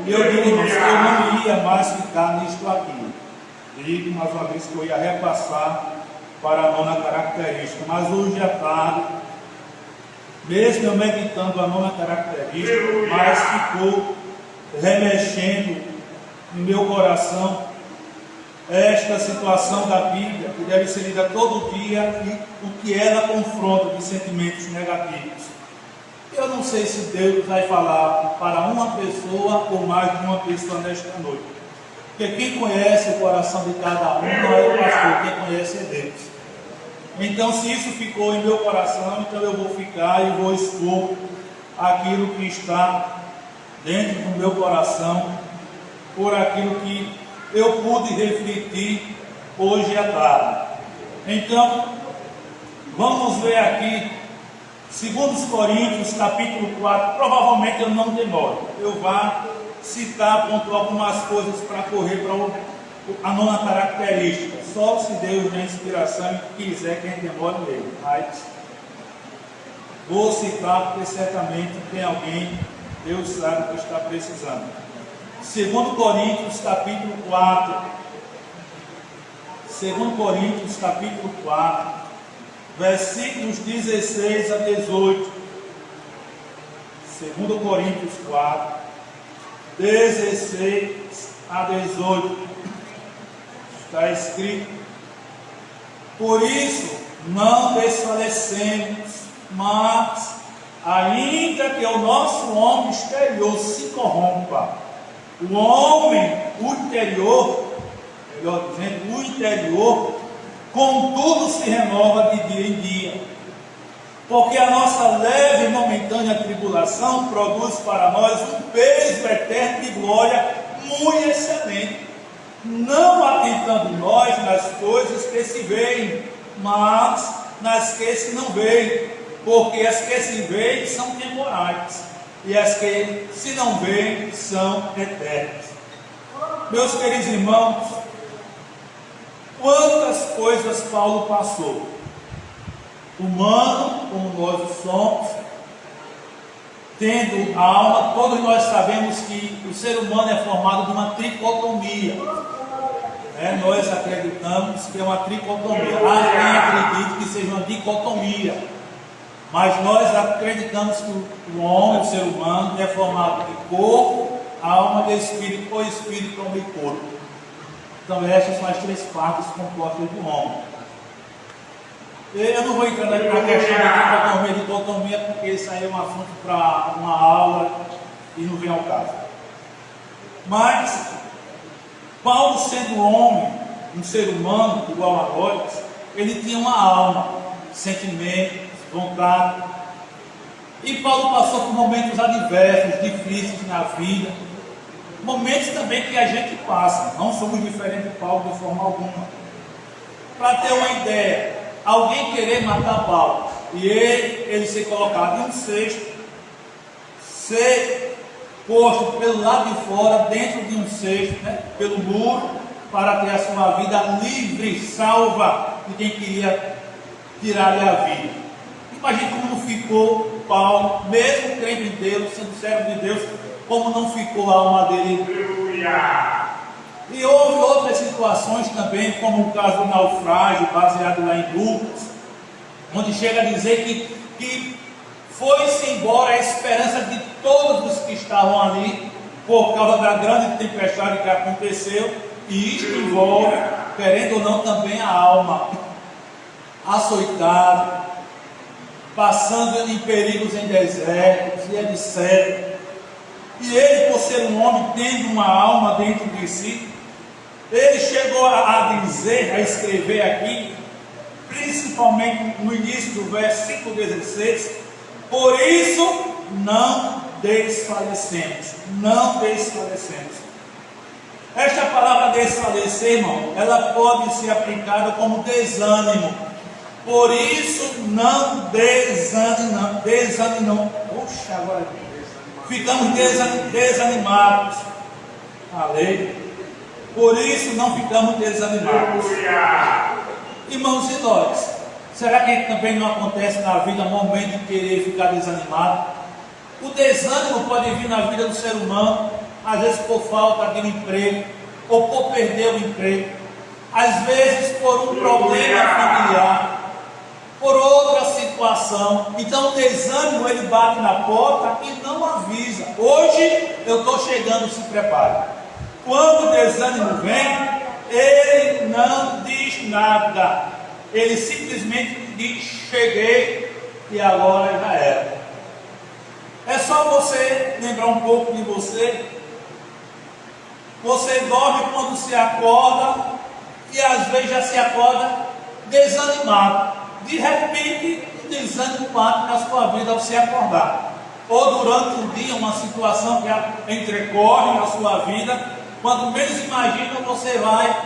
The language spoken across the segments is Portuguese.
E eu digo, irmãos, que eu não ia mais ficar nisto aqui. Digo mais uma vez que eu ia repassar para a nona característica. Mas hoje à tarde, mesmo eu meditando a nona característica, mas ficou remexendo no meu coração esta situação da Bíblia, que deve ser lida todo dia, e o que ela confronta de sentimentos negativos. Eu não sei se Deus vai falar para uma pessoa ou mais de uma pessoa nesta noite. Porque quem conhece o coração de cada um não é o pastor, quem conhece é Deus. Então, se isso ficou em meu coração, então eu vou ficar e vou expor aquilo que está dentro do meu coração, por aquilo que eu pude refletir hoje à tarde. Então, vamos ver aqui, 2 Coríntios, capítulo 4, provavelmente eu não demoro, eu vou citar, pontuar algumas coisas para correr para a nona característica, só se Deus der inspiração e quiser que a gente demore nele, mas vou citar porque certamente tem alguém, Deus sabe que está precisando. 2 Coríntios, capítulo 4, 2 Coríntios, capítulo 4, versículos 16 a 18, 2 Coríntios 4, 16 a 18, está escrito: por isso não desfalecemos, mas ainda que o nosso homem exterior se corrompa, o homem, o interior, melhor dizendo, o interior, contudo se renova de dia em dia, porque a nossa leve e momentânea tribulação produz para nós um peso eterno de glória muito excelente, não atentando nós nas coisas que se veem, mas nas que se não veem, porque as que se veem são temporais, e as que se não veem são eternas. Meus queridos irmãos, quantas coisas Paulo passou, humano como nós somos, tendo alma. Todos nós sabemos que o ser humano é formado de uma tricotomia, nós acreditamos que é uma tricotomia. Há quem acredite que seja uma dicotomia, mas nós acreditamos que o homem, o ser humano, é formado de corpo, alma e espírito, ou espírito, alma e corpo. Então estas são as três partes compostas do homem. Eu não vou entrar na questão de dicotomia, porque isso aí é um assunto para uma aula e não vem ao caso. Mas Paulo, sendo homem, um ser humano igual a nós, ele tinha uma alma, sentimentos, vontade. E Paulo passou por momentos adversos, difíceis na vida, momentos também que a gente passa. Não somos diferentes de Paulo de forma alguma. Para ter uma ideia, alguém querer matar Paulo e ele ser colocado em um cesto, ser posto pelo lado de fora, dentro de um cesto, pelo muro, para ter a sua vida livre, salva de quem queria tirar-lhe a vida. Imagine como não ficou Paulo, mesmo crente em Deus, sendo servo de Deus, como não ficou a alma dele. E houve outras situações também, como o caso do naufrágio, baseado lá em Lucas, onde chega a dizer que foi-se embora a esperança de todos os que estavam ali, por causa da grande tempestade que aconteceu, e isto envolve, querendo ou não, também a alma, açoitado, passando em perigos em desertos e etc. E ele, por ser um homem, tendo uma alma dentro de si, ele chegou a dizer, a escrever aqui, principalmente no início do versículo 16: por isso não desfalecemos, não desfalecemos. Esta palavra desfalecer, irmão, ela pode ser aplicada como desânimo. Por isso não desanimamos. Puxa, agora ficamos desanimados. Falei. Por isso não ficamos desanimados. Irmãos, e nós? Será que também não acontece na vida um momento de querer ficar desanimado? O desânimo pode vir na vida do ser humano às vezes por falta de um emprego, ou por perder o emprego, às vezes por um problema familiar, por outra situação. Então o desânimo, ele bate na porta e não avisa: hoje eu estou chegando, se prepare. Quando o desânimo vem, ele não diz nada, ele simplesmente diz: cheguei e agora já era. É só você lembrar um pouco de você. Você dorme, quando se acorda, e às vezes já se acorda desanimado. De repente, o desânimo bate na sua vida ao se acordar. Ou durante o dia, uma situação que entrecorre na sua vida, quando menos imagina, você vai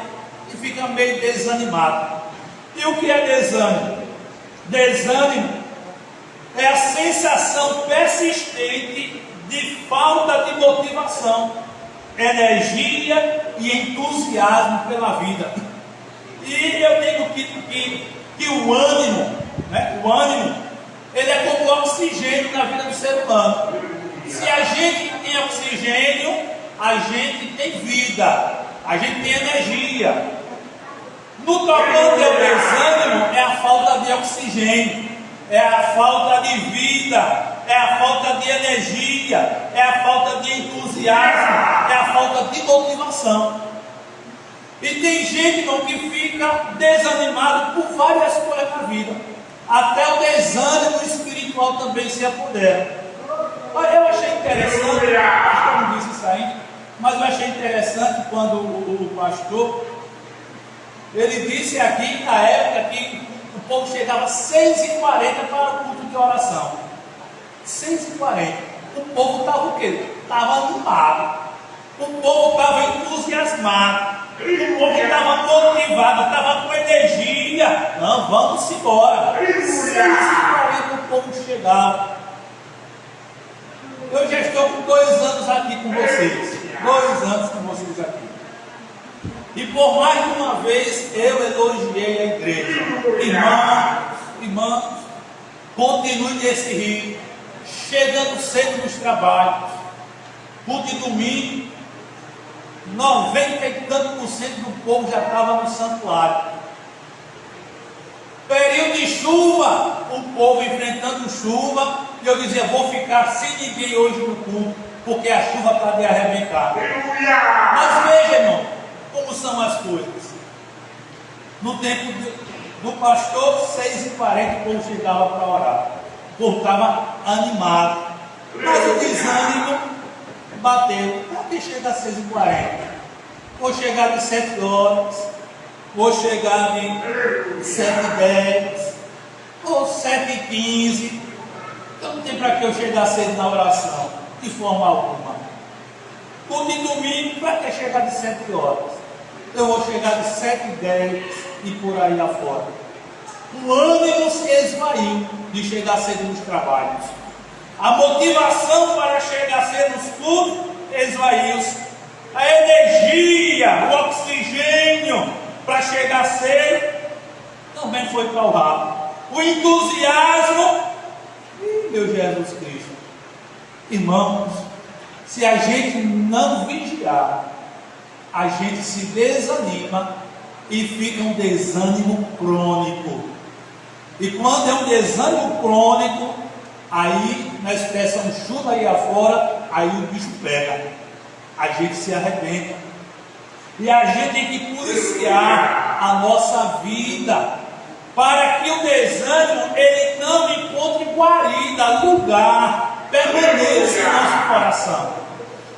e fica meio desanimado. E o que é desânimo? Desânimo é a sensação persistente de falta de motivação, energia e entusiasmo pela vida. E eu digo que o ânimo, né? O ânimo, ele é como o oxigênio na vida do ser humano. Se a gente tem oxigênio, a gente tem vida, a gente tem energia. No tocante ao desânimo, é a falta de oxigênio, é a falta de vida, é a falta de energia, é a falta de entusiasmo, é a falta de motivação. E tem gente, irmão, que fica desanimado por várias coisas na vida. Até o desânimo espiritual também se apodera. Eu achei interessante, acho que eu não disse isso ainda, mas eu achei interessante quando o pastor, ele disse aqui na época que o povo chegava às 6h40 para o culto de oração. 6h40. O povo estava o quê? Estava animado. O povo estava entusiasmado. O povo estava motivado, estava com energia. Não, vamos embora. 6h40 o povo chegava. Eu já estou com 2 anos aqui com vocês. 2 anos com vocês aqui. E por mais de uma vez eu elogiei a igreja. Irmãos, continue nesse ritmo, chegando cedo nos trabalhos. Culto de domingo, 90 e tanto por cento do povo já estava no santuário. Período de chuva, o povo enfrentando chuva, e eu dizia: vou ficar sem ninguém hoje no culto, porque a chuva está de arrebentar. Mas veja, irmão, como são as coisas. No tempo do pastor, 6h40 o povo chegava para orar. O povo estava animado. Mas o desânimo bateu. Por que chega às 6h40? Vou chegar de 7 horas, vou chegar de 7h10, ou 7h15. Então não tem para que eu chegar cedo na oração, de forma alguma. O de domingo, para que chegar de 7 horas? Eu vou chegar de 7h10 e por aí afora. O ânimo se esvaiu de chegar cedo nos trabalhos. A motivação para chegar cedo nos cultos esvaiu-se. A energia, o oxigênio para chegar cedo também foi para o rabo. O entusiasmo, meu Jesus Cristo. Irmãos, se a gente não vigiar, a gente se desanima e fica um desânimo crônico. E quando é um desânimo crônico, aí na expressão chuva aí afora, aí o bicho pega, a gente se arrebenta. E a gente tem que policiar a nossa vida, para que o desânimo ele não encontre guarida, lugar, permaneça no nosso coração.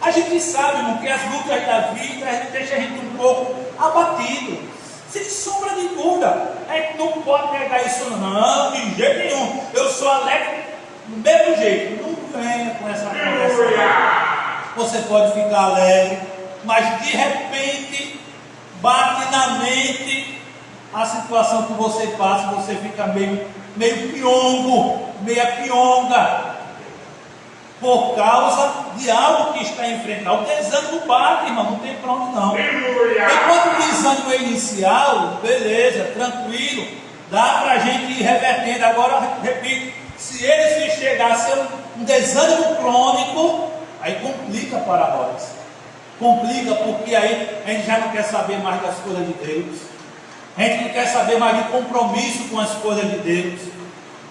A gente sabe, irmão, que as lutas da vida deixam a gente um pouco abatido, sem sombra de dúvida. A gente não pode negar isso, não, de jeito nenhum. Eu sou alegre do mesmo jeito. Não venha com essa conversa. Você pode ficar alegre, mas de repente bate na mente a situação que você passa, você fica meio piongo, meia pionga, por causa de algo que está enfrentando. O desânimo bate, irmão, não tem pra onde não. Enquanto o desânimo é inicial, beleza, tranquilo, dá para a gente ir revertendo. Agora, repito, se ele se chegar a ser um desânimo crônico, aí complica para nós. Complica porque aí a gente já não quer saber mais das coisas de Deus. A gente não quer saber mais de compromisso com as coisas de Deus.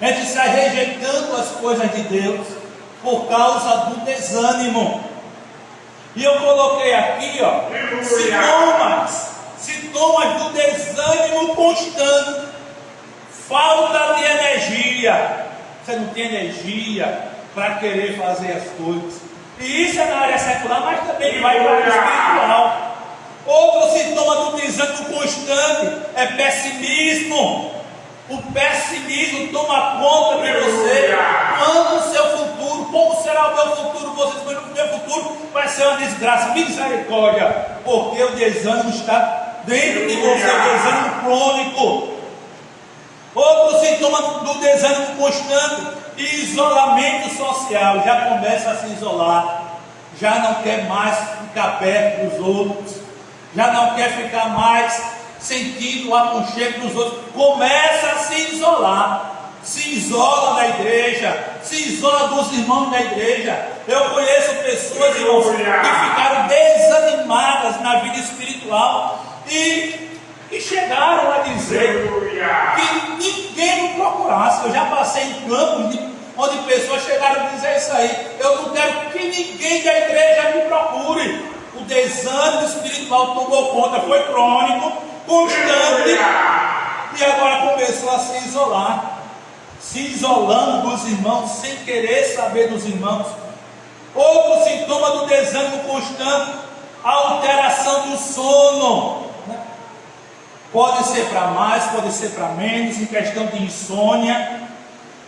A gente sai rejeitando as coisas de Deus por causa do desânimo. E eu coloquei aqui, sintomas do desânimo constante. Falta de energia. Você não tem energia para querer fazer as coisas. E isso é na área secular, mas também vai para a área espiritual. Outro sintoma do desânimo constante é pessimismo. O pessimismo toma conta de você. Quando o seu futuro, como será o meu futuro? Você escolhe o meu futuro, vai ser uma desgraça. Misericórdia, porque o desânimo está dentro de você, o desânimo crônico. Outro sintoma do desânimo constante: isolamento social. Já começa a se isolar, já não quer mais ficar perto dos outros, já não quer ficar mais sentindo o aconchego dos outros, começa a se isolar, se isola da igreja, se isola dos irmãos da igreja. Eu conheço pessoas, irmãos, que ficaram desanimadas na vida espiritual e chegaram a dizer que ninguém me procurasse. Eu já passei em campos onde pessoas chegaram a dizer isso aí: eu não quero que ninguém da igreja me procure. O desânimo espiritual tomou conta, foi crônico, constante, e agora começou a se isolar, se isolando dos irmãos, sem querer saber dos irmãos. Outro sintoma do desânimo constante: alteração do sono. Pode ser para mais, pode ser para menos, em questão de insônia.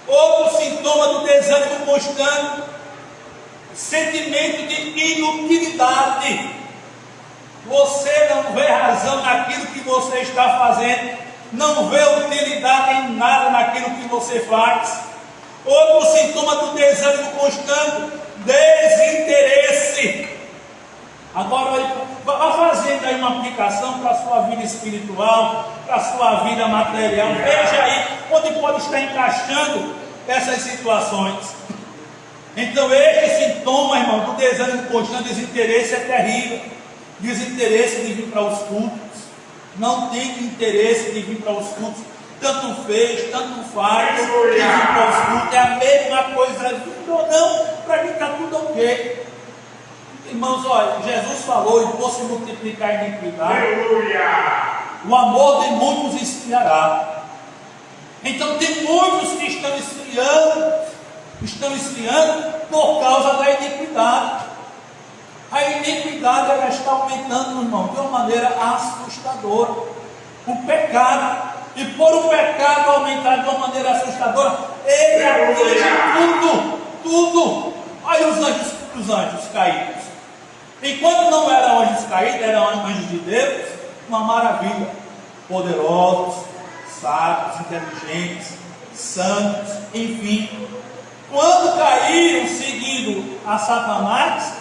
Outro sintoma do desânimo constante: sentimento de inutilidade. Você não vê razão naquilo que você está fazendo, não vê utilidade em nada naquilo que você faz. Outro sintoma do desânimo constante: desinteresse. Agora vá fazendo aí uma aplicação para a sua vida espiritual, para a sua vida material. Veja aí onde pode estar encaixando essas situações. Então esse sintoma, irmão, do desânimo constante, desinteresse, é terrível. Desinteresse de vir para os cultos, não tem interesse de vir para os cultos, tanto fez, tanto faz, de vir para os cultos, é a mesma coisa, vindo ou não, para mim está tudo ok. Irmãos, olha, Jesus falou: e por se multiplicar a iniquidade, o amor de muitos esfriará. Então tem muitos que estão esfriando por causa da iniquidade. A iniquidade, ela está aumentando, irmão, de uma maneira assustadora. O pecado, e por o pecado aumentar de uma maneira assustadora, ele atinge tudo. Olha os anjos caídos. Enquanto não eram anjos caídos, eram anjos de Deus, uma maravilha. Poderosos, sábios, inteligentes, santos, enfim. Quando caíram seguindo a Satanás,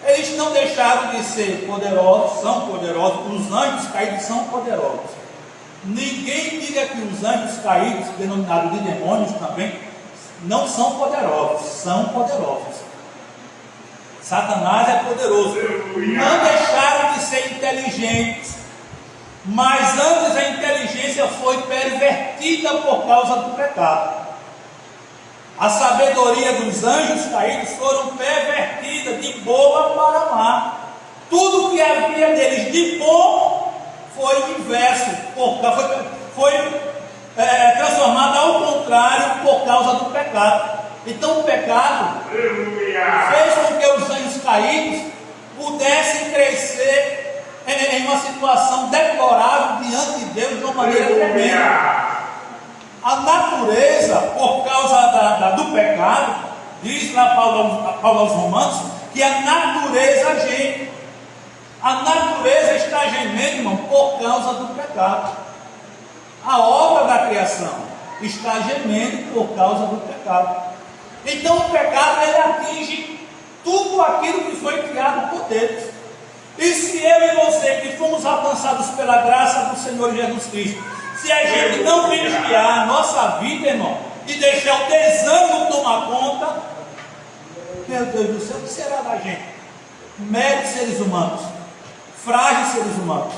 eles não deixaram de ser poderosos, são poderosos. Os anjos caídos são poderosos. Ninguém diga que os anjos caídos, denominados de demônios também, não são poderosos, são poderosos. Satanás é poderoso. Não deixaram de ser inteligentes, mas antes a inteligência foi pervertida por causa do pecado. A sabedoria dos anjos caídos foram pervertidas de boa para má. Tudo que havia deles de bom foi inverso, foi transformado ao contrário por causa do pecado. Então o pecado fez com que os anjos caídos pudessem crescer em uma situação deplorável diante de Deus de uma maneira tremenda. A natureza, por causa do pecado, diz lá Paulo aos Romanos, que a natureza geme. A natureza está gemendo, irmão, por causa do pecado. A obra da criação está gemendo por causa do pecado. Então o pecado, ele atinge tudo aquilo que foi criado por Deus. E se eu e você, que fomos alcançados pela graça do Senhor Jesus Cristo, se a gente não vigiar a nossa vida, irmão, e deixar o desânimo tomar conta, meu Deus do céu, o que será da gente? meros seres humanos, frágeis seres humanos.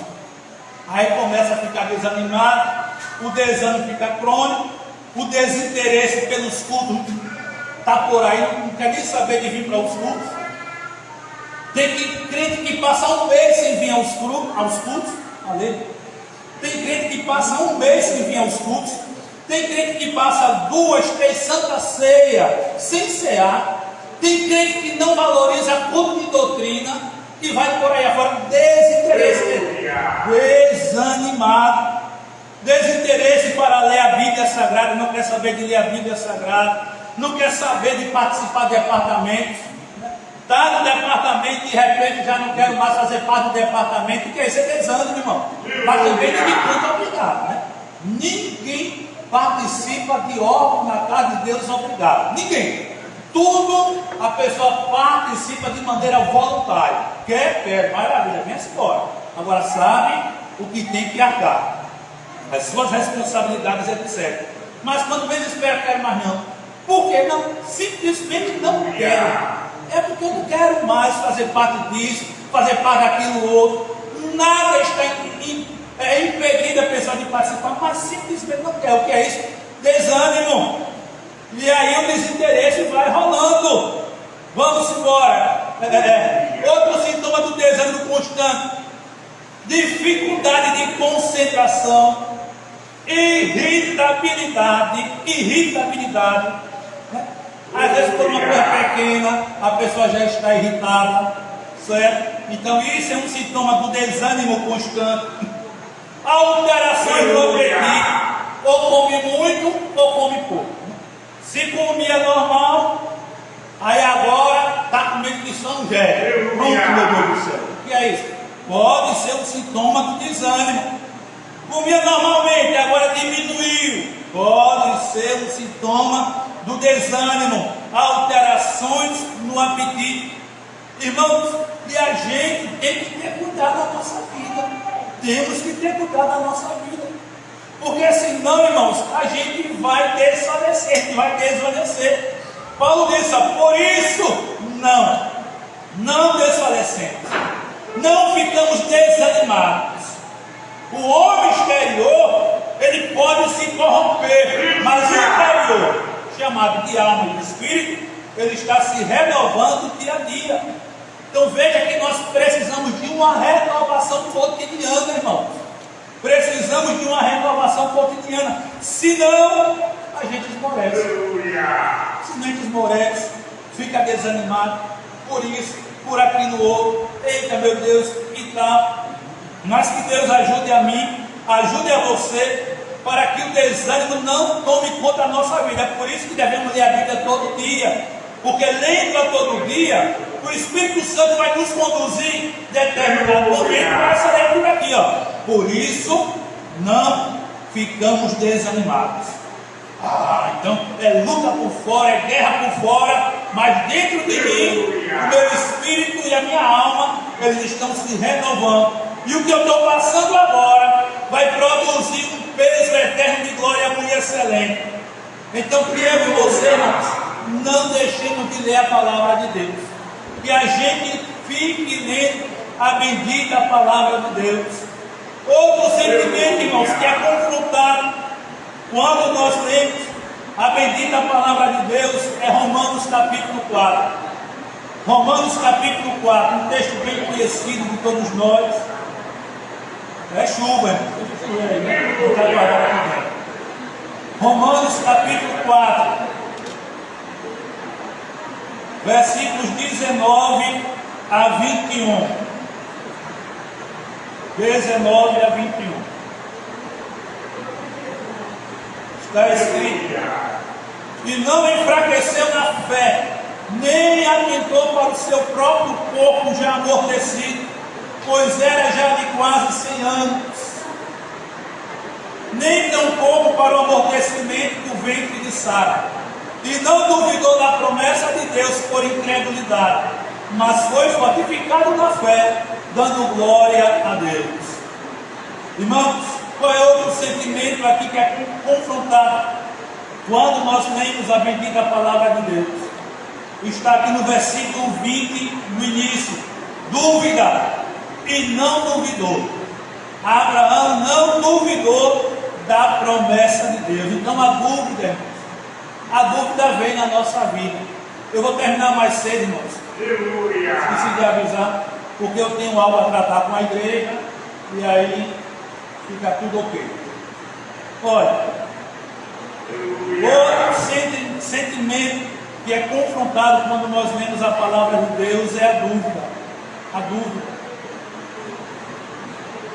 Aí começa a ficar desanimado, o desânimo fica crônico, o desinteresse pelos cultos está por aí, não quer nem saber de vir para os cultos. Tem crente que passa um mês sem vir aos cultos. Tem crente que passa um mês sem vir aos cultos. Tem crente que passa 2, 3 santas ceias sem cear. Tem crente que não valoriza culto de doutrina, que vai por aí afora, desanimado, desinteresse para ler a Bíblia Sagrada, não quer saber de ler a Bíblia Sagrada, não quer saber de participar de departamentos. Está no departamento e de repente já não quero mais fazer parte do departamento. O que é isso? É desânimo, irmão. Mas também ninguém conta obrigado, né? Ninguém participa de órgão na casa de Deus obrigado. Ninguém. Tudo a pessoa participa de maneira voluntária. Quer, maravilha, vem embora. Agora sabe o que tem que arcar, as suas responsabilidades, etc. Mas quando vem espera, quero mais não. Por que não? Simplesmente não quero. É porque eu não quero mais fazer parte disso, fazer parte daquilo outro. Nada está impedindo a pessoa de participar, mas simplesmente não quer. O que é isso? Desânimo. E aí o desinteresse vai rolando. Vamos embora. Outro sintoma do desânimo constante: dificuldade de concentração, irritabilidade. Às vezes por uma coisa pequena a pessoa já está irritada, certo? Então isso é um sintoma do desânimo constante. Alterações no apetite, ou come muito ou come pouco. Se comia normal, aí agora está comendo de São José. Pronto, meu Deus do céu. O que é isso? Pode ser um sintoma do desânimo. Comia normalmente, agora diminuiu. Pode ser um sintoma do desânimo. Alterações no apetite. Irmãos, e a gente tem que ter cuidado da nossa vida. Temos que ter cuidado da nossa vida. Porque senão, irmãos, a gente vai desfalecer. Paulo disse: por isso, não desfalecemos. Não ficamos desanimados. O homem exterior, ele pode se corromper, mas o interior, chamado de alma e de espírito, ele está se renovando dia a dia. Então veja que nós precisamos de uma renovação cotidiana, irmãos. Precisamos de uma renovação cotidiana. Senão a gente esmorece. Senão a gente esmorece, fica desanimado por isso, por aquilo outro. Eita, meu Deus, e tal. Mas que Deus ajude a mim, ajude a você, para que o desânimo não tome conta da nossa vida. É por isso que devemos ler a Bíblia todo dia, porque lendo todo dia, o Espírito Santo vai nos conduzir determinado momento para essa leitura aqui, ó. Por isso não ficamos desanimados. Então é luta por fora, é guerra por fora, mas dentro de mim, o meu espírito e a minha alma, eles estão se renovando. E o que eu estou passando agora vai produzir um peso eterno de glória muito excelente. Então, que eu e você, irmãos, não deixemos de ler a palavra de Deus. Que a gente fique lendo a bendita palavra de Deus. Outro sentimento, irmãos, que é confrontado quando nós lemos a bendita palavra de Deus, é Romanos capítulo 4. Romanos capítulo 4, um texto bem conhecido de todos nós. É chuva, né? Romanos capítulo 4, versículos 19 a 21. 19 a 21. Está escrito: e não enfraqueceu na fé, nem atentou para o seu próprio corpo já amortecido, pois era já de quase 100 anos, nem tampouco para o amortecimento do ventre de Sara, e não duvidou da promessa de Deus por incredulidade, mas foi fortificado na fé, dando glória a Deus. Irmãos, qual é outro sentimento aqui que é confrontado quando nós lemos a bendita palavra de Deus? Está aqui no versículo 20, no início. dúvida e não duvidou. Abraão não duvidou da promessa de Deus. Então a dúvida, irmãos, a dúvida vem na nossa vida. Eu vou terminar mais cedo, irmãos. Esqueci de avisar, porque eu tenho algo a tratar com a igreja e aí fica tudo ok. Olha, outro sentimento que é confrontado quando nós lemos a palavra de Deus é a dúvida. A dúvida.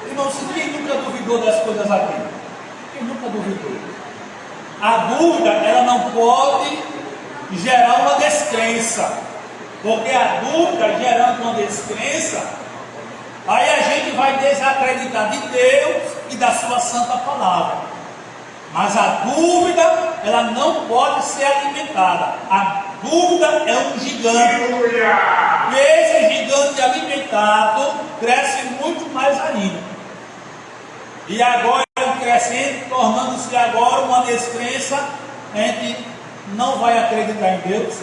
Irmãos, quem nunca duvidou das coisas aqui? Quem nunca duvidou? A dúvida, ela não pode gerar uma descrença, porque a dúvida gerando uma descrença, aí a gente vai desacreditar de Deus e da sua santa palavra. Mas a dúvida, ela não pode ser alimentada. A dúvida é um gigante. E esse gigante alimentado cresce muito mais ainda. E agora crescendo, tornando-se agora uma descrença. A gente não vai acreditar em Deus,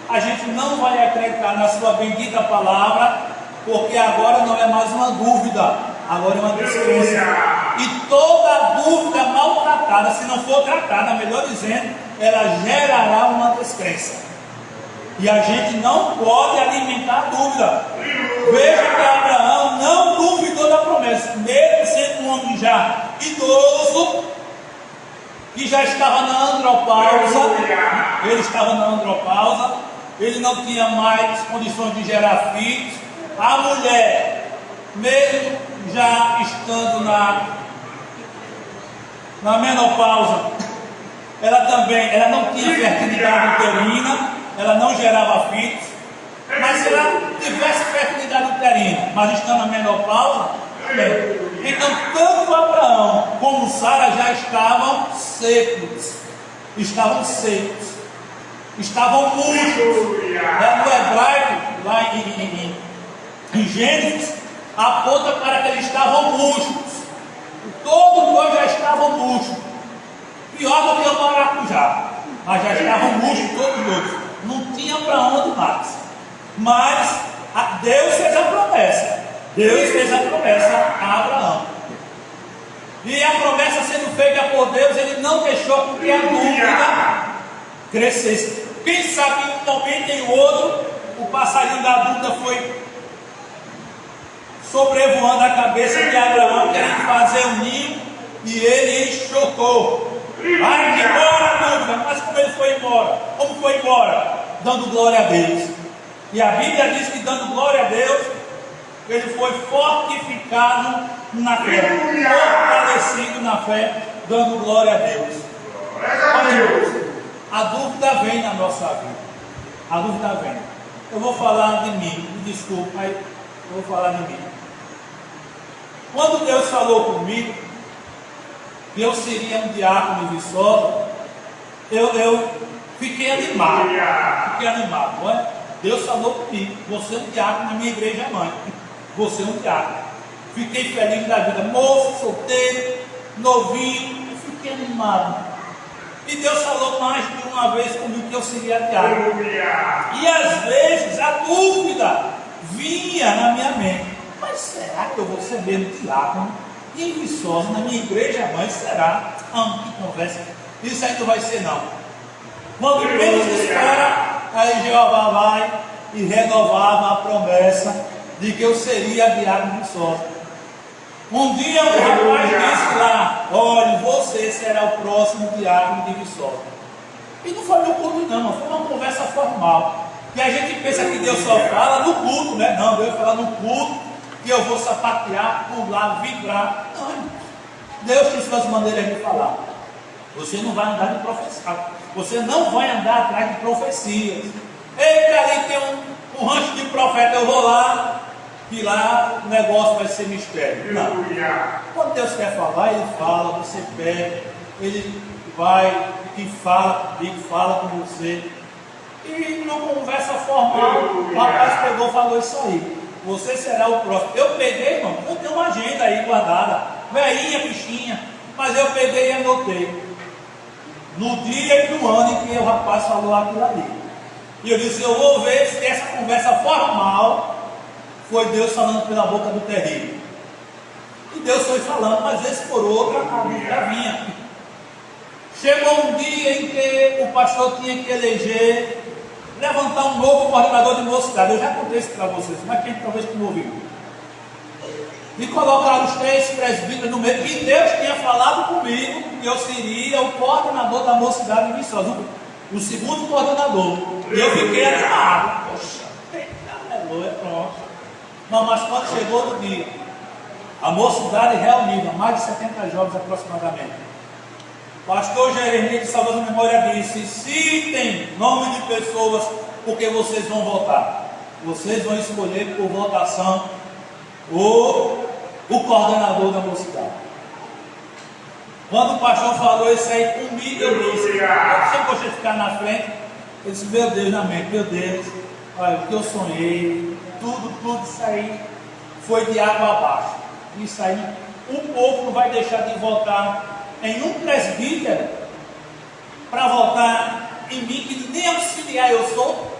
a gente não vai acreditar na sua bendita palavra, porque agora não é mais uma dúvida, agora é uma descrença. E toda dúvida mal tratada, se não for tratada, melhor dizendo, ela gerará uma descrença. E a gente não pode alimentar a dúvida. Veja que Abraão não duvidou da promessa, mesmo sendo um homem já idoso, que já estava na andropausa. Ele estava na andropausa, ele não tinha mais condições de gerar filhos. A mulher, mesmo já estando na menopausa, ela não tinha fertilidade uterina, ela não gerava filhos. Mas se ela tivesse fertilidade uterina, mas estando na menopausa, bem. Então tanto Abraão como Sara já estavam secos, estavam murchos. No hebraico, lá em Gênesis, aponta para que eles estavam murchos. Todos dois já estavam murchos, pior do que o maracujá, mas já estavam murchos todos dois, não tinha para onde mais. Mas Deus fez a promessa. Deus fez a promessa a Abraão. E a promessa sendo feita por Deus, ele não deixou com que a dúvida crescesse. Quem sabe em um momento e em outro, o passarinho da dúvida foi sobrevoando a cabeça de Abraão, querendo fazer um ninho, e ele enxotou. Vai embora a dúvida. Mas como ele foi embora? Como foi embora? Dando glória a Deus. E a Bíblia diz que dando glória a Deus, ele foi fortificado na fé, fortalecido na fé, dando glória a Deus. Olha, a dúvida vem na nossa vida. A dúvida vem. Eu vou falar de mim, me desculpe, mas eu vou falar de mim. Quando Deus falou comigo que eu seria um diácono de Viçosa, eu fiquei animado. Não é? Deus falou comigo, você é um diácono na minha igreja mãe. Você é um diácono. Fiquei feliz da vida, moço, solteiro, novinho, eu fiquei animado. E Deus falou mais de uma vez comigo que eu seria diácono. E às vezes a dúvida vinha na minha mente: mas será que eu vou ser mesmo diácono? E em Viçosa, na minha igreja mãe, será? Que conversa. Isso aí não vai ser não. Quando menos espera, aí Jeová vai e renovava a promessa de que eu seria diácono de Viçosa. Um dia um rapaz disse lá: olha, você será o próximo diácono de Viçosa. E não foi no culto não, foi uma conversa formal. E a gente pensa que Deus só fala no culto, né? Não, Deus fala no culto, que eu vou sapatear, pular, vibrar. Não, Deus tem suas maneiras de falar. Você não vai andar de profecia, você não vai andar atrás de profecias. Eita, ali tem um rancho de profeta, eu vou lá, que lá o negócio vai ser mistério. Não. Quando Deus quer falar, Ele fala, você pede, Ele vai e fala comigo, fala com você. E numa conversa formal, o rapaz pegou e falou isso aí: você será o próximo. Eu peguei, irmão, eu tenho uma agenda aí guardada, velhinha, bichinha, mas eu peguei e anotei. No dia e no ano em que o rapaz falou aquilo ali. E eu disse: eu vou ver se essa conversa formal foi Deus falando pela boca do terrível. E Deus foi falando, mas vez por outra a dúvida vinha. Chegou um dia em que o pastor tinha que eleger, levantar um novo coordenador de mocidade. Eu já contei isso para vocês, mas quem talvez não ouviu. E colocaram os 3 presbíteros no meio, e Deus tinha falado comigo que eu seria o coordenador da mocidade de Viçosa, o segundo coordenador. E eu fiquei animado. Poxa, aleluia, pronto. Não, mas quando chegou no dia, a mocidade reunida, mais de 70 jovens aproximadamente, o pastor Jeremias de Salvador Memória disse: citem nome de pessoas, porque vocês vão votar. Vocês vão escolher por votação o coordenador da mocidade. Quando o pastor falou isso aí comigo, eu disse: se você ficar na frente, eu disse: meu Deus, na mente, meu Deus, olha, o que eu sonhei, tudo isso aí foi de água abaixo. Isso aí, o povo não vai deixar de votar em um presbítero para votar em mim, que nem auxiliar eu sou,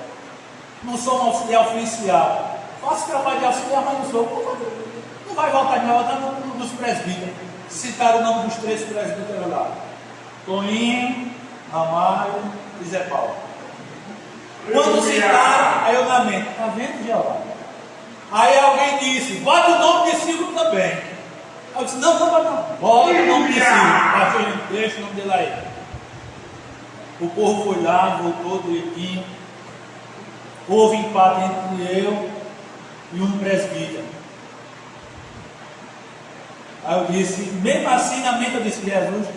não sou um auxiliar oficial, faço trabalho de auxiliar, mas não sou. Não vai votar em mim, vai votar nos presbíteros. Citaram o nome dos 3 presbíteros lá: Toninho, Ramalho e Zé Paulo. Quando citaram, aí eu na mente: está vendo, Jeová? Aí alguém disse: bota o nome de Silvio também. Aí eu disse: não, bota o nome de Silvio. Pastor, deixa o nome dele aí. O povo foi lá, voltou direitinho. Houve empate entre eu e um presbítero. Aí eu disse, mesmo assim na mente eu disse: Jesus,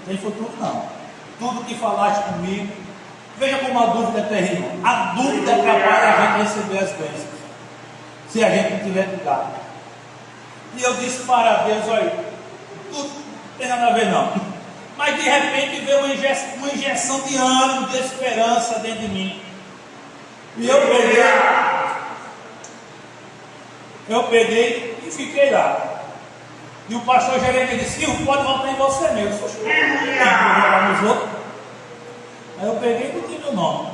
tem futuro não. Tudo que falaste comigo, veja como a dúvida é terrível. A dúvida atrapalha a gente receber as bênçãos, se a gente não tiver cuidado. E eu disse para Deus: olha, tudo não tem nada a ver não. Mas de repente veio uma injeção de ânimo, de esperança dentro de mim. E eu peguei e fiquei lá. E o pastor Jeremias disse: Silvio, pode votar em você mesmo. Só jogar nos outros. Aí eu peguei e botei meu nome.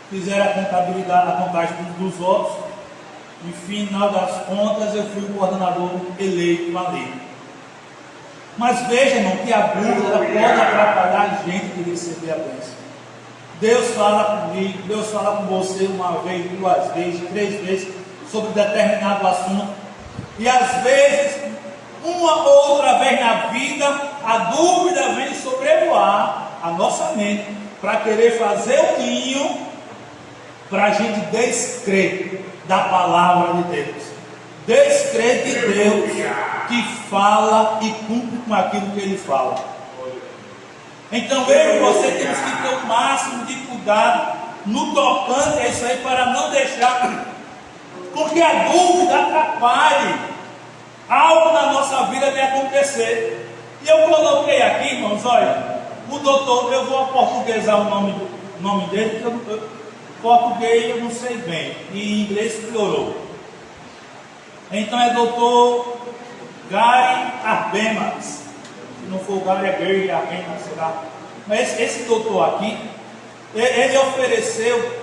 Fizeram a contabilidade, a contagem dos votos. No final das contas, eu fui o coordenador eleito ali. Mas veja, irmão, que a dúvida pode atrapalhar a gente de receber a bênção. Deus fala comigo, Deus fala com você uma vez, 2 vezes, 3 vezes sobre determinado assunto. E às vezes, uma ou outra vez na vida, a dúvida vem sobrevoar a nossa mente para querer fazer um ninho para a gente descrer da palavra de Deus, descrer de Deus que fala e cumpre com aquilo que Ele fala. Então eu e você temos que ter o máximo de cuidado no tocante a isso aí, para não deixar porque a dúvida atrapalhe algo na nossa vida de acontecer. E eu coloquei aqui, irmãos, olha, o doutor, eu vou aportuguesar o nome dele, porque português eu não sei bem, e em inglês piorou. Então é doutor Gary Arbemas. Se não for Gary, é Gary Arbemas, sei lá. Mas esse doutor aqui, ele ofereceu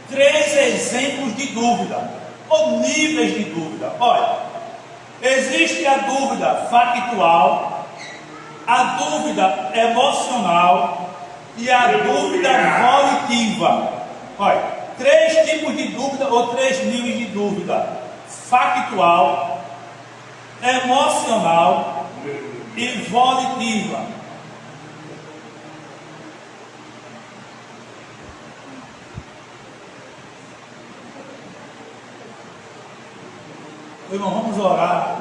3 exemplos de dúvida, ou níveis de dúvida. Olha, existe a dúvida factual, a dúvida emocional e a dúvida volitiva. Olha, 3 tipos de dúvida ou 3 níveis de dúvida: factual, emocional e volitiva. Irmão, vamos orar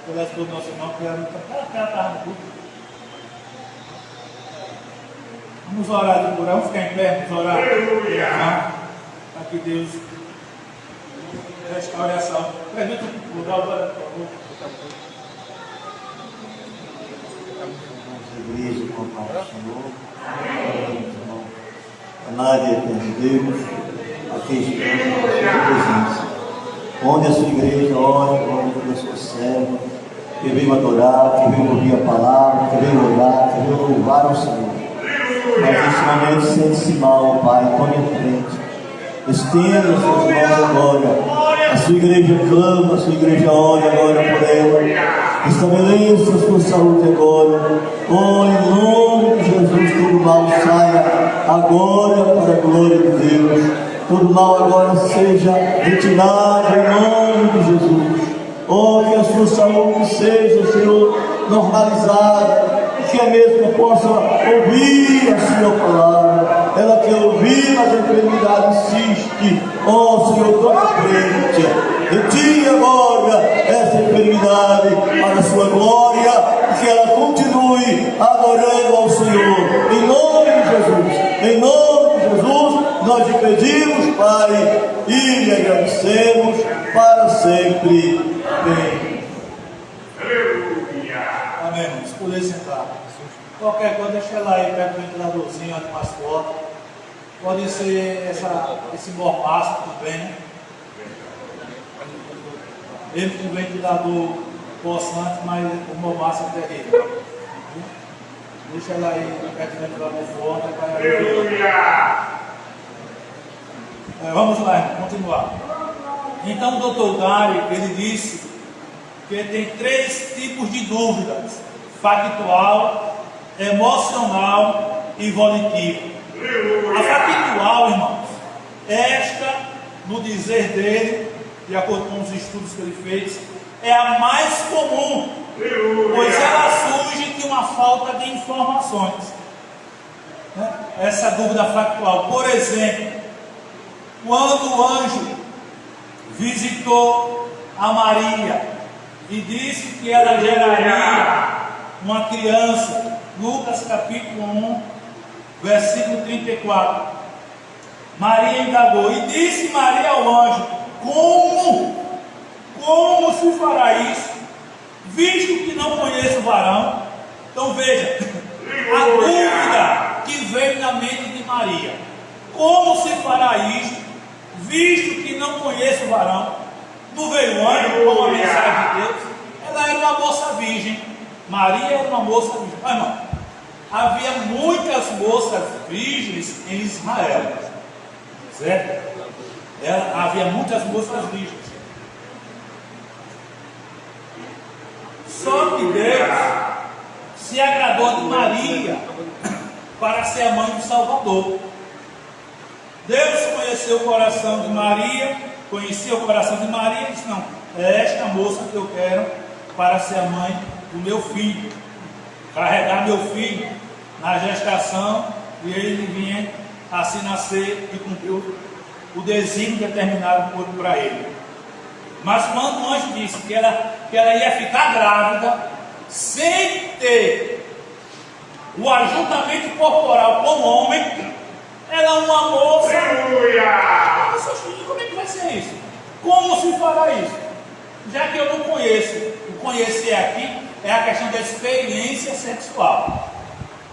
pela esposa do nosso irmão, que ela estava no culto. Vamos orar de curar, vamos ficar em pé, vamos orar. Para que Deus restaure a ação. Permita o lugar, por favor. Igreja, com a paz do Senhor. Amado e eterno Deus, aqui estamos na sua presença. Onde a sua igreja ora, onde a sua serva, que veio adorar, que veio ouvir a palavra, que veio orar, que veio louvar ao Senhor. Mas nesse momento sente-se mal, Pai, tome a frente. Estenda as suas mãos agora A sua igreja clama, a sua igreja ora agora por ela. Estabeleça a sua saúde agora. Oh, em nome de Jesus, todo mal saia agora para a glória de Deus. Todo mal agora seja retirado em nome de Jesus. Oh, que a sua saúde seja, Senhor, normalizada. Que a mesma possa ouvir a sua palavra. Ela quer ouvir, mas a enfermidade insiste. Oh, Senhor, toca frente. Retire agora essa enfermidade para a sua glória. Que ela continue adorando ao Senhor. Em nome de Jesus. Em nome de Jesus, nós te pedimos, Pai, e lhe agradecemos para sempre. Amém. Amém, irmãos. Poder sentar. Qualquer coisa, deixa ela aí perto do ventiladorzinho, ali mais forte. Pode ser esse mormaço também, né? Mesmo com o ventilador possante, mas o mormaço é terrível. Deixa ela aí perto do ventilador forte. Vamos lá, irmão, continuar. Então o doutor Dário, ele disse que tem 3 tipos de dúvidas: factual, emocional e volitiva. A factual, irmãos, esta, no dizer dele, de acordo com os estudos que ele fez, é a mais comum, pois ela surge de uma falta de informações. Essa dúvida factual, por exemplo, quando o anjo visitou a Maria e disse que ela geraria uma criança, Lucas capítulo 1, versículo 34. Maria indagou e disse Maria ao anjo: como se fará isso, visto que não conheço o varão? Então veja, a dúvida que veio na mente de Maria: como se fará isto, visto que não conheço o varão? Não veio o anjo com a mensagem de Deus? Ela era uma moça virgem. Maria era uma moça virgem. Mas não, havia muitas moças virgens em Israel, certo? Havia muitas moças virgens. Só que Deus se agradou de Maria para ser a mãe do Salvador. Deus conheceu o coração de Maria, conhecia o coração de Maria e disse: não, é esta moça que eu quero para ser a mãe do meu filho, carregar meu filho na gestação e ele vinha a se nascer e cumpriu o desígnio determinado para ele. Mas quando o anjo disse que ela ia ficar grávida sem ter o ajuntamento corporal com o homem, ela é uma moça. Como é que vai ser isso? Como se fará isso? Já que eu não conheço, o conhecer aqui é a questão da experiência sexual,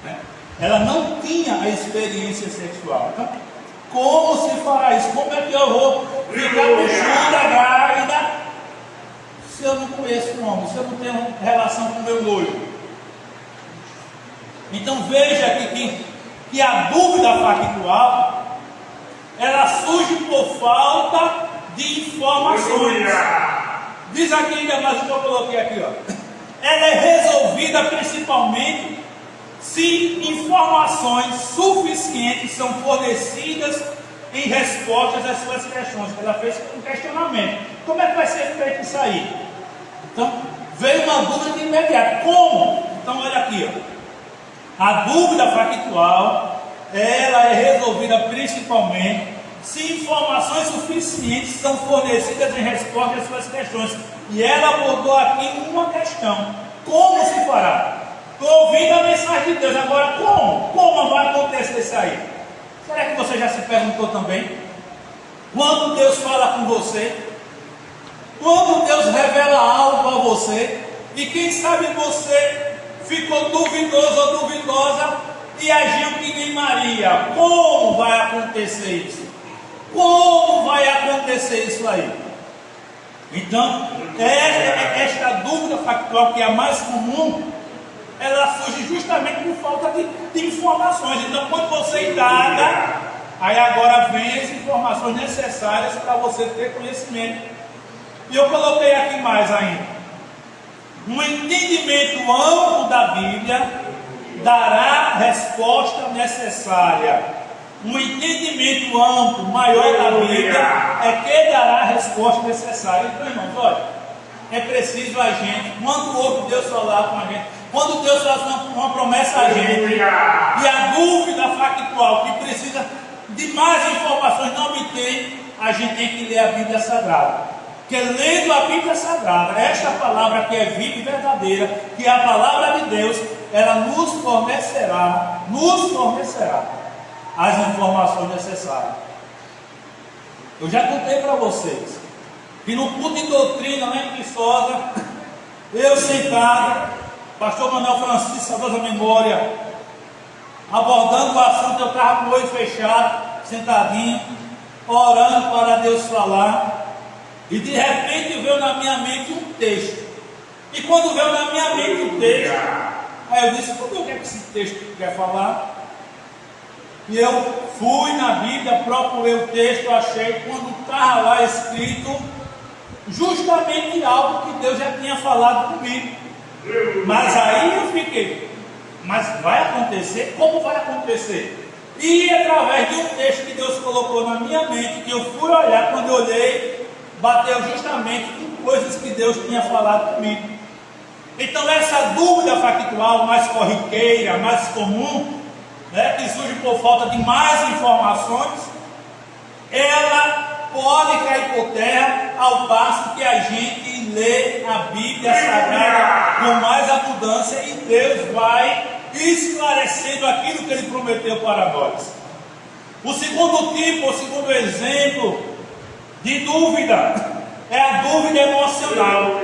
né? Ela não tinha a experiência sexual. Então, como se fará isso? Como é que eu vou ficar buchuda, grávida, se eu não conheço o homem, se eu não tenho relação com o meu noivo? Então veja aqui que a dúvida factual, ela surge por falta de informações. Diz aqui ainda mais o que eu coloquei aqui, ó. Ela é resolvida principalmente se informações suficientes são fornecidas em respostas às suas questões. Ela fez um questionamento: como é que vai ser feito isso aí? Então veio uma dúvida de imediato: como? Então olha aqui, ó. A dúvida factual, ela é resolvida principalmente se informações suficientes são fornecidas em resposta às suas questões. E ela abordou aqui uma questão: como se fará? Estou ouvindo a mensagem de Deus, agora como? Como vai acontecer isso aí? Será que você já se perguntou também? Quando Deus fala com você, quando Deus revela algo a você, e quem sabe você ficou duvidoso ou duvidosa e agiu que nem Maria, como vai acontecer isso? Como vai acontecer isso aí? Então, esta dúvida factual, que é a mais comum, ela surge justamente por falta de informações. Então, quando você indaga, aí agora vem as informações necessárias para você ter conhecimento E eu coloquei aqui mais ainda. Um entendimento amplo da Bíblia dará a resposta necessária. Um entendimento amplo, maior da Bíblia, é que dará a resposta necessária. Então, irmãos, olha, é preciso a gente, quando ouve Deus falar com a gente, quando Deus faz uma promessa a gente, e a dúvida factual que precisa de mais informações não obtém, a gente tem que ler a Bíblia Sagrada. Porque lendo a Bíblia Sagrada, esta palavra que é viva e verdadeira, que é a palavra de Deus, ela nos fornecerá as informações necessárias. Eu já contei para vocês que no culto de doutrina lá em Viçosa, eu sentado, pastor Manuel Francisco, saudosa memória, abordando o assunto, eu estava com o olho fechado, sentadinho, orando para Deus falar, e de repente veio na minha mente um texto. E quando veio na minha mente um texto, aí eu disse, o que é que esse texto quer falar? E eu fui na Bíblia, procurei o texto, achei, quando estava lá escrito, justamente algo que Deus já tinha falado comigo. Mas aí eu fiquei, mas vai acontecer? Como vai acontecer? E através de um texto que Deus colocou na minha mente, que eu fui olhar, quando eu olhei, bateu justamente com coisas que Deus tinha falado comigo. Então essa dúvida factual mais corriqueira, mais comum, né, que surge por falta de mais informações, ela pode cair por terra ao passo que a gente lê a Bíblia Sagrada com mais abundância e Deus vai esclarecendo aquilo que Ele prometeu para nós. O segundo tipo, o segundo exemplo de dúvida é a dúvida emocional.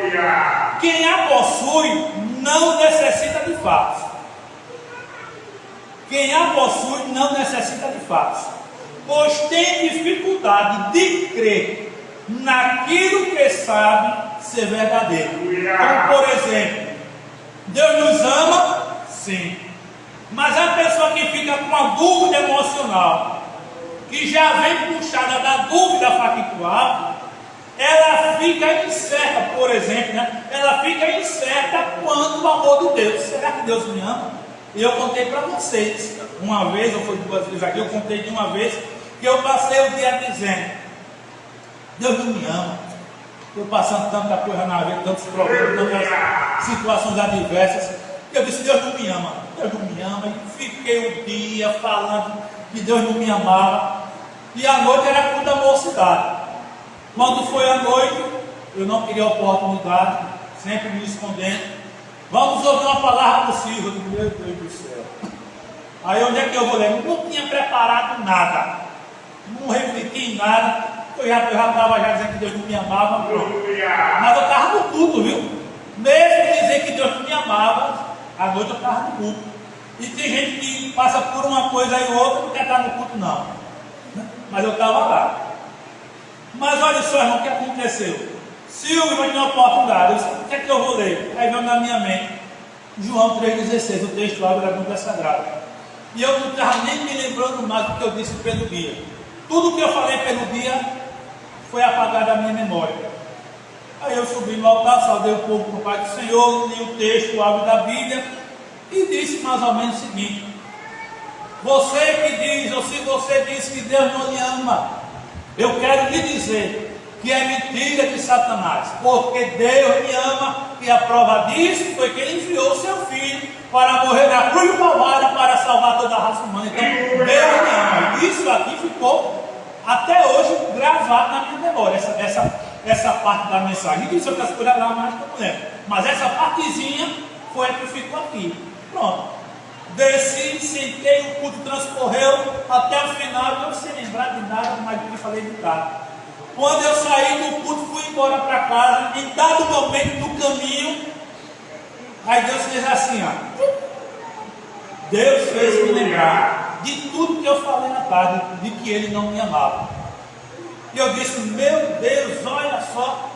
Quem a possui não necessita de fatos. Quem a possui não necessita de fatos, pois tem dificuldade de crer naquilo que sabe ser verdadeiro. Como por exemplo, Deus nos ama? Sim. Mas a pessoa que fica com uma dúvida emocional, que já vem puxada da dúvida factual, ela fica incerta, por exemplo, né? Ela fica incerta quanto ao amor de Deus. Será que Deus me ama? E eu contei para vocês, uma vez, ou foi duas vezes aqui, eu contei de uma vez, que eu passei o dia dizendo, Deus não me ama, estou passando tanta coisa na vida, tantos problemas, tantas situações adversas, eu disse, Deus não me ama, e fiquei o dia falando que Deus não me amava, e a noite era culto da mocidade. Quando foi a noite, eu não queria oportunidade, sempre me escondendo. Vamos ouvir uma palavra possível. Meu Deus do céu. Aí onde é que eu vou ler? Não tinha preparado nada. Não refleti em nada. Eu já estava dizendo que Deus não me amava. Pronto. Mas eu estava no culto, viu? Mesmo dizer que Deus não me amava, à noite eu estava no culto. E tem gente que passa por uma coisa e outra, não quer estar no culto não. Mas eu estava lá. Mas olha só, irmão, o que aconteceu? Silvio vai ter uma oportunidade. Eu disse, o que é que eu vou ler? Aí veio na minha mente João 3,16, o texto lá da Bíblia Sagrada. E eu não estava nem me lembrando mais do que eu disse pelo dia. Tudo que eu falei pelo dia foi apagado da minha memória. Aí eu subi no altar, saudei o povo com o Pai do Senhor, li o texto, o áudio da Bíblia, e disse mais ou menos o seguinte: você que diz, ou se você diz que Deus não lhe ama, eu quero lhe dizer que é mentira de Satanás, porque Deus me ama, e a prova disso foi que Ele enviou o seu Filho para morrer na cruz do Calvário para salvar toda a raça humana. Então Deus me ama. Isso aqui ficou até hoje gravado na minha memória, essa parte da mensagem. E outras coisas lá mais que eu não lembro, mas essa partezinha foi a que ficou aqui. Pronto, desci, sentei, o culto transcorreu até o final, não sei lembrar de nada mais do que falei de tarde. Quando eu saí do culto, fui embora para casa, em dado momento do caminho, aí Deus fez assim, ó. Deus fez me lembrar de tudo que eu falei na tarde, de que Ele não me amava. E eu disse, meu Deus, olha só,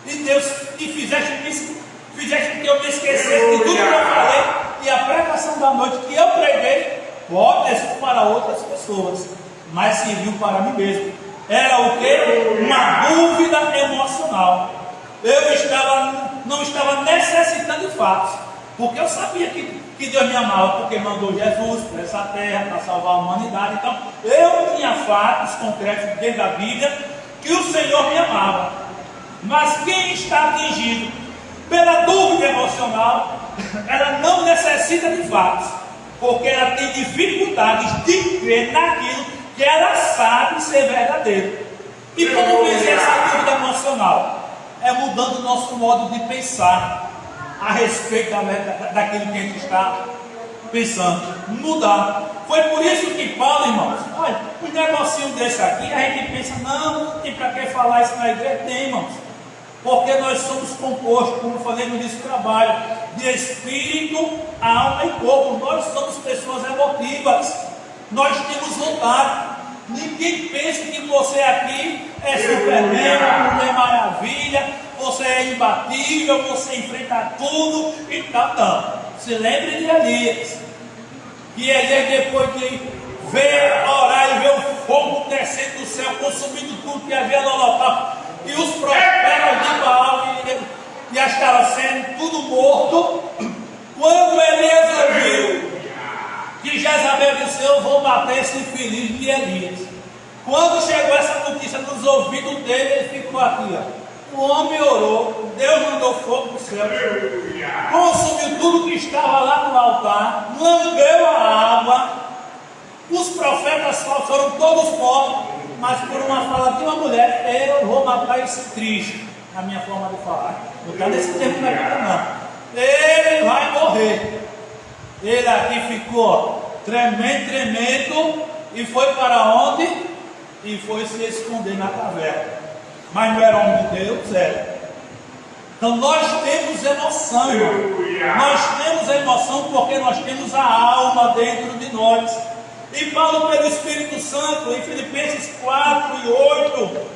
e Deus, e fizeste que eu me esquecesse de tudo que eu falei, e a pregação da noite que eu preguei, pode ser para outras pessoas, mas serviu para mim mesmo. Era o que? Uma dúvida emocional. não estava necessitando de fatos, porque eu sabia que Deus me amava, porque mandou Jesus para essa terra, para salvar a humanidade. Então, eu tinha fatos concretos dentro da Bíblia que o Senhor me amava. Mas quem está atingido pela dúvida emocional, ela não necessita de fatos, porque ela tem dificuldades de crer naquilo que ela sabe ser verdadeiro. E como vencer essa dúvida emocional? É mudando o nosso modo de pensar a respeito daquilo que a gente está pensando. Mudar. Foi por isso que Paulo, irmãos, olha, um negocinho desse aqui, a gente pensa, não tem para que falar isso na igreja. Tem, irmãos. Porque nós somos compostos, como eu falei no início do trabalho, de espírito, alma e corpo. Nós somos pessoas emotivas. Nós temos vontade. Ninguém pensa que você aqui é Superman, Mulher Maravilha, você é imbatível, você enfrenta tudo e tal. Não. Se lembre de Elias. Que Elias, depois de ver, orar e ver o fogo descendo do céu, consumindo tudo que havia no holocausto, e os profetas de Baal já estavam sendo tudo morto. Quando Elias ouviu que Jezabel disse, eu vou matar esse infeliz de Elias. Quando chegou essa notícia nos ouvidos dele, ele ficou aqui, ó. O homem orou, Deus mandou fogo do céu, consumiu tudo que estava lá no altar, lambeu a água. Os profetas foram todos mortos, mas por uma fala de uma mulher, eu vou matar esse triste, na minha forma de falar. Não está nesse tempo na vida, não. Ele vai morrer. Ele aqui ficou tremendo, e foi para onde? E foi se esconder na caverna. Mas não era homem de Deus, era. Então nós temos emoção, irmão. Nós temos emoção porque nós temos a alma dentro de nós. E Paulo, pelo Espírito Santo, em Filipenses 4 e 8,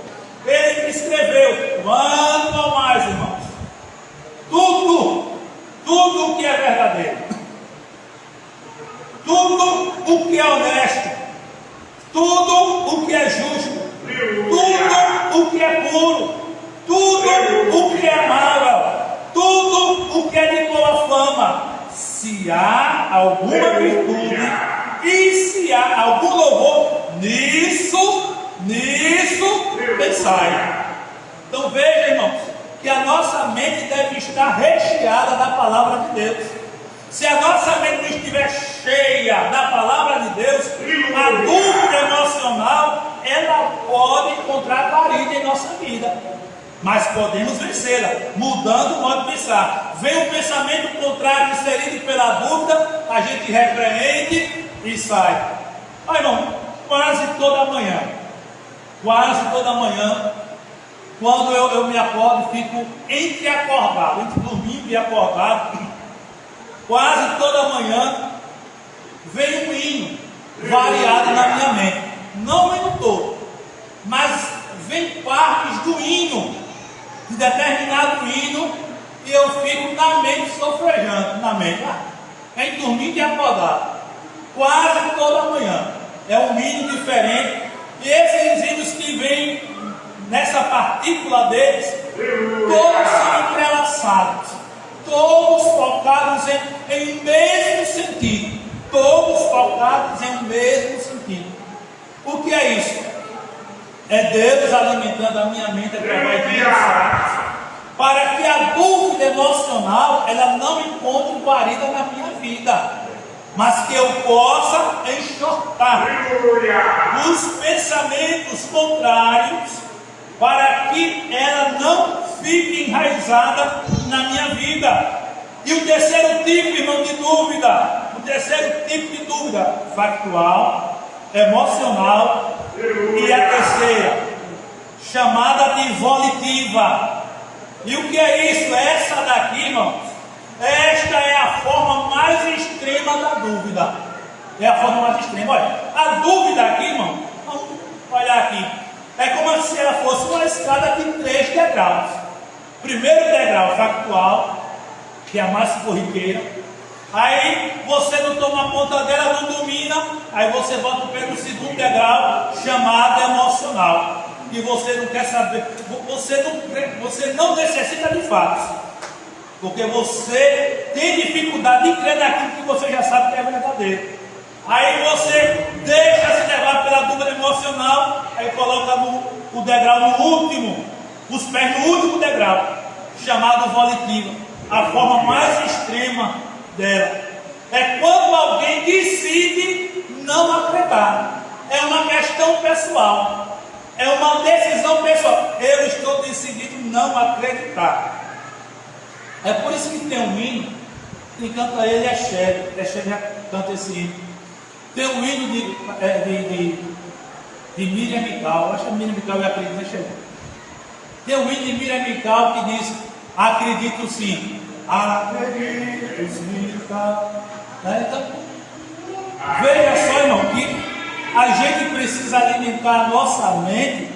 ele escreveu, quanto ao mais, irmãos, tudo o que é verdadeiro, tudo o que é honesto, tudo o que é justo, tudo o que é puro, tudo o que é amável, tudo o que é de boa fama, se há alguma virtude e se há algum louvor, nisso pensai. Então veja, irmãos, que a nossa mente deve estar recheada da palavra de Deus. Se a nossa mente não estiver cheia da palavra de Deus, a dúvida emocional, ela pode encontrar guarida em nossa vida. Mas podemos vencê-la, mudando o modo de pensar. Vem um pensamento contrário inserido pela dúvida, a gente repreende e sai. Olha, irmão, quase toda manhã, quando eu me acordo, fico entre dormindo e acordado, quase toda manhã vem um hino variado na minha mente. Não o hino todo, mas vem partes do hino, de determinado hino, e eu fico na mente sofrejando, em dormindo e acordado. Quase toda manhã é um hino diferente, e esses hinos que vêm nessa partícula deles, todos são entrelaçados, todos focados em um mesmo sentido, O que é isso? É Deus alimentando a minha mente através de mensagens, para que a dúvida emocional ela não encontre guarida na minha vida, mas que eu possa enxotar os pensamentos contrários, para que ela não fique enraizada na minha vida. E o terceiro tipo, irmão, de dúvida, factual, emocional, e a terceira, chamada de volitiva. E o que é isso? Essa daqui, irmãos, esta é a forma mais extrema da dúvida. É a forma mais extrema. Olha, a dúvida aqui, irmão, vamos olhar aqui, é como se ela fosse uma escada de 3 degraus. Primeiro degrau factual, que é a mais corriqueira. Aí você não toma conta dela, não domina. Aí você bota o pé no segundo degrau, chamado emocional. que você não quer saber, você não necessita de fatos, porque você tem dificuldade de crer naquilo que você já sabe que é verdadeiro. Aí você deixa se levar pela dúvida emocional, aí coloca o degrau no último, os pés no último degrau, chamado volitiva, a forma mais extrema dela. É quando alguém decide não acreditar. É uma questão pessoal, é uma decisão pessoal. Eu estou decidido não acreditar. É por isso que tem um hino, quem canta ele é Shed já canta esse hino. Tem um hino de Miriam Mikal, acho que é Miriam Mikal, eu acredito, né, Shed? Tem um hino de Miriam Mikal que diz: acredito sim, acredito sim, então, veja só, irmão, que a gente precisa alimentar a nossa mente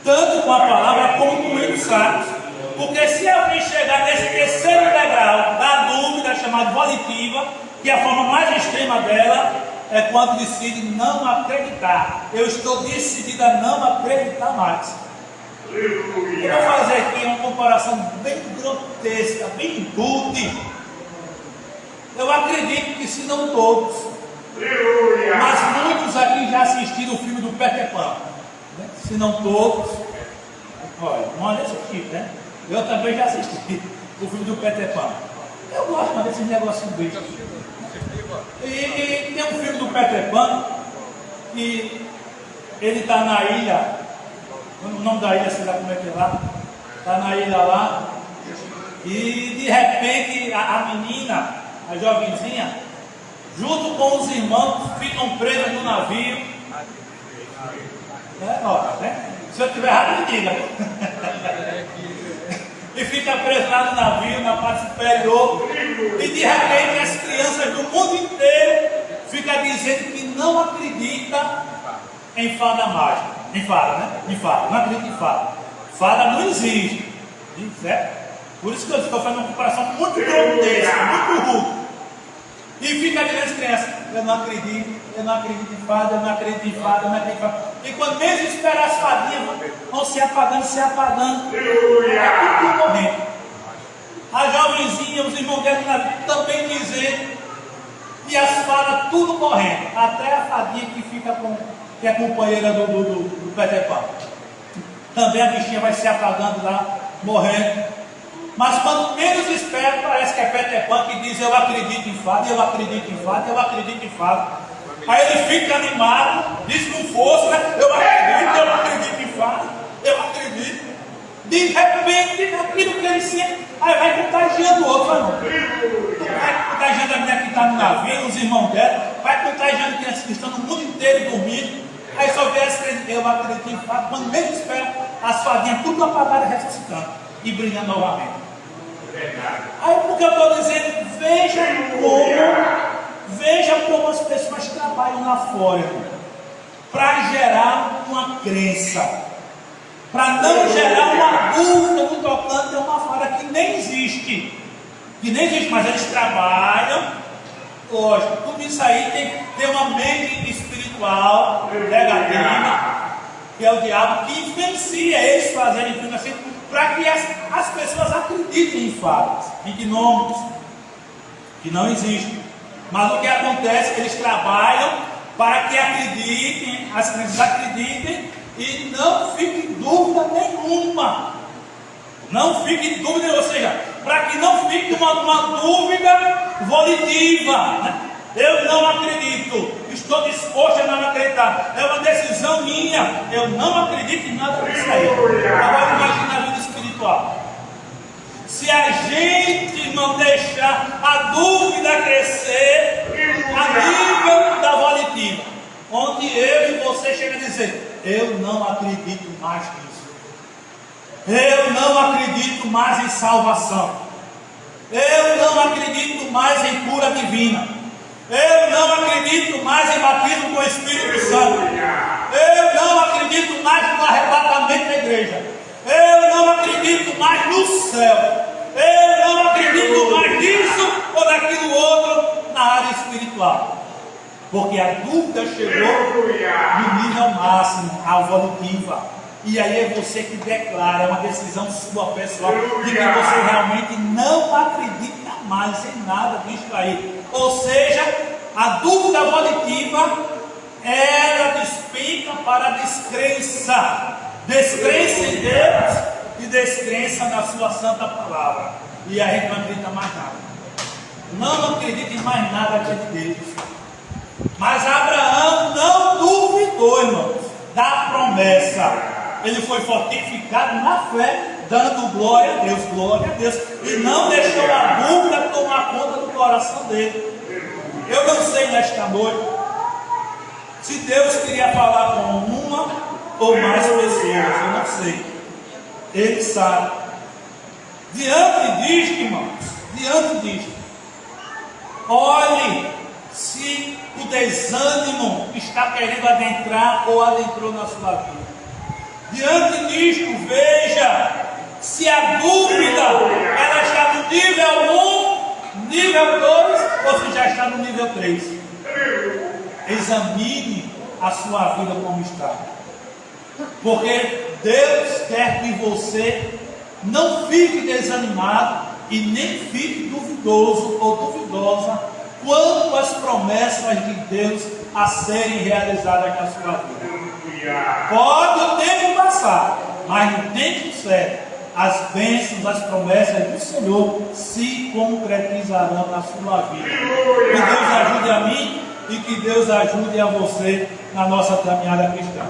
tanto com a palavra como com o hino sacro. Porque se alguém chegar nesse terceiro degrau da dúvida, chamada volitiva, que é a forma mais extrema dela, é quando decide não acreditar. Eu estou decidido a não acreditar mais. Eu vou fazer aqui uma comparação bem grotesca, bem rude. Eu acredito que se não todos, mas muitos aqui já assistiram o filme do Peter Pan, né? Se não todos, olha, não é desse tipo, né? Eu também já assisti o filme do Peter Pan. Eu gosto desses negocinhos bem. E tem um filme do Peter Pan que ele está na ilha, o nome da ilha, sei lá como é que é lá, está na ilha lá, e de repente a menina, a jovenzinha, junto com os irmãos, ficam presos no navio. Se eu estiver errado, me diga. E fica preso lá no navio, na parte superior. E de repente as crianças do mundo inteiro ficam dizendo que não acredita em fada mágica. Em fada, né? Em fada, não acredita em fada. Fada não existe. Certo? Por isso que eu estou fazendo uma comparação muito grotesca, muito rude. E fica dizendo às crianças: eu não acredito em fada, eu não acredito em fada, eu não acredito em fada. E quando mesmo esperar as fadinhas vão se apagando, é tudo correndo. A jovenzinha, os irmãos dela também dizendo, e as fadas tudo correndo, até a fadinha que é companheira do Peter Pan. Também a bichinha vai se apagando lá, morrendo. Mas quando menos espera, parece que é Peter Pan que diz: eu acredito em fada, eu acredito em fada, eu acredito em fada. Aí ele fica animado, diz com força, né? Eu acredito em fada, eu acredito. De repente, aquilo que ele sente, aí vai contagiando o outro, não. Vai contagiando a mulher que está no navio, os irmãos dela, vai contagiando crianças que estão no mundo inteiro dormindo. Aí só vê as crianças: eu acredito em fada. Quando menos espera, as fadinhas tudo apagadas, ressuscitando e brilhando novamente. Aí porque eu estou dizendo, veja como as pessoas trabalham lá fora para gerar uma crença, para não gerar uma dúvida no tocante a uma fada que nem existe, mas eles trabalham. Lógico, tudo isso aí tem uma mente espiritual negativa, que é o diabo, que influencia eles fazerem tudo assim, para que as pessoas acreditem em fadas, em gnomos, que não existem. Mas o que acontece é que eles trabalham para que acreditem, as crianças acreditem e não fique dúvida nenhuma. Não fique dúvida, ou seja, para que não fique uma dúvida volitiva, né? Eu não acredito, estou disposto a não acreditar, é uma decisão minha, eu não acredito em nada disso aí. Agora imagina a vida espiritual. Se a gente não deixar a dúvida crescer a nível da volitiva, onde eu e você chega a dizer: eu não acredito mais nisso, eu não acredito mais em salvação, eu não acredito mais em cura divina, eu não acredito mais em batismo com o Espírito Santo, eu não acredito mais no arrebatamento da igreja, eu não acredito mais no céu, eu não acredito mais nisso ou daquilo outro na área espiritual, porque a dúvida chegou no nível máximo, a volitiva. E aí é você que declara, é uma decisão sua pessoal, de que você realmente não acredita mais em nada disso aí. Ou seja, a dúvida volitiva, ela despenca para a descrença. Descrença em Deus e descrença na sua santa palavra. E a gente não acredita mais nada. Não acredita em mais nada aqui de Deus. Mas Abraão não duvidou, irmãos, da promessa. Ele foi fortificado na fé, dando glória a Deus, e não deixou a dúvida tomar conta do coração dele. Eu não sei nesta noite se Deus queria falar com uma ou mais pessoas, eu não sei. Ele sabe. Diante disto, irmãos, diante disto, olhe se o desânimo está querendo adentrar ou adentrou na sua vida. Diante disto, veja se a dúvida ela está no nível 1, nível 2 ou se já está no nível 3. Examine a sua vida como está. Porque Deus quer que você não fique desanimado e nem fique duvidoso ou duvidosa quanto às promessas de Deus a serem realizadas na sua vida. Pode o tempo passar, mas no tempo certo, as bênçãos, as promessas do Senhor se concretizarão na sua vida. Que Deus ajude a mim e que Deus ajude a você na nossa caminhada cristã.